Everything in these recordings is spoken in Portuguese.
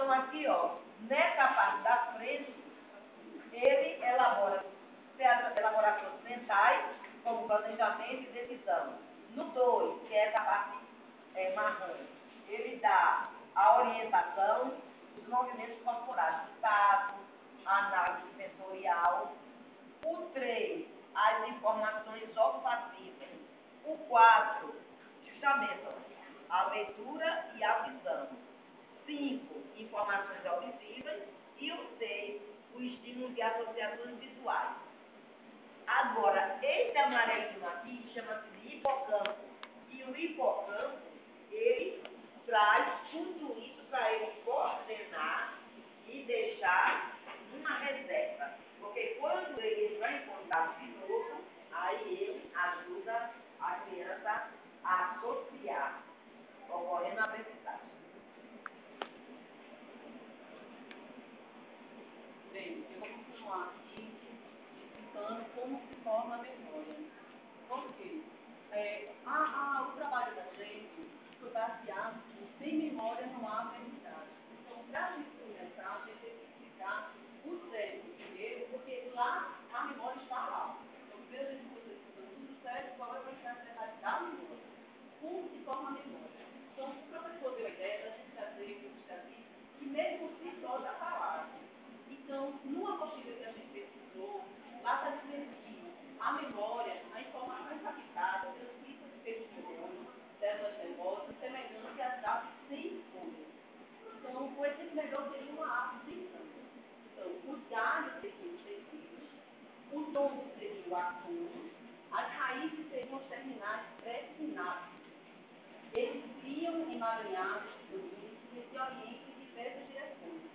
Então, aqui, ó, nessa parte da frente, ele elabora elaborações mentais, como planejamento e decisão. No 2, que é essa parte marrom, ele dá a orientação dos movimentos corporais, o tato, a análise sensorial. O 3, as informações olfativas. O 4, justamente, ó, a leitura e a visão. 5, informações auditivas. E o 6, o estímulo de associações visuais. Agora, esse amarelinho aqui chama-se de hipocampo. E o hipocampo, ele traz tudo isso para ele coordenar e deixar uma reserva. Porque quando ele vai em contato de novo, aí ele ajuda a criança a associar, ocorrendo a aprendizagem. Bem, eu vou continuar aqui explicando como se forma a memória. Por quê? O trabalho da gente foi baseado em sem memória não há aprendizagem. Então, para a gente começar, a gente tem que explicar o cérebro primeiro, porque lá a memória está lá. Então, primeiro a gente começa estudando o cérebro, qual vai ser a atividade da memória. Como se forma a memória. Então, o professor deu a ideia da gente trazer aqui, que mesmo se só já falaram. Então, numa apostila que a gente pesquisou, lá está dizendo que a memória, a informação captada, transmite pelos neurônios, células nervosas, semelhante às aves sem folhas. Então, o exemplo melhor seria uma árvore sem folhas. Então, os galhos seriam os tecidos, o tronco seria o acúmulo, as raízes seriam os terminais pré-sinápticos. Eles criam emaranhados de caminhos que se orientem em diversas direções.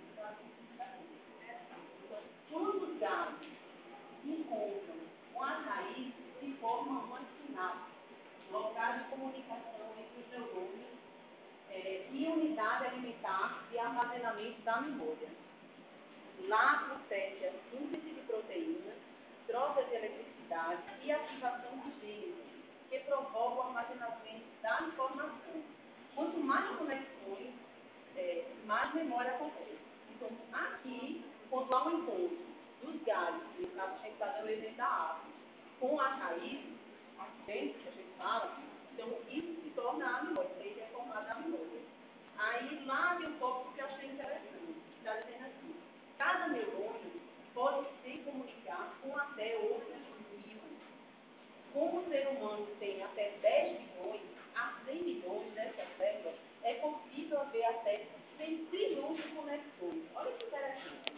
Quando os galhos se encontram com as raízes, se formam uma sinapse, locais de comunicação entre os neurônios e unidade alimentar e armazenamento da memória. Lá procede a síntese de proteínas, troca de eletricidade e ativação dos genes, que provocam o armazenamento da informação. Quanto mais conexões, mais memória acontece. Então, aqui, quando há um encontro dos galhos, no caso, a gente está dando o exemplo da árvore, com as raízes, dentro que a gente fala, então isso se torna a memória, isso é formada a memória. Aí, lá vem um pouco que eu achei interessante, está dizendo assim, cada neurônio pode se comunicar com até outros 1000. Como o ser humano tem até 10 bilhões a 100 milhões dessas células, é possível haver até 100 trilhões de conexões. Olha que interessante.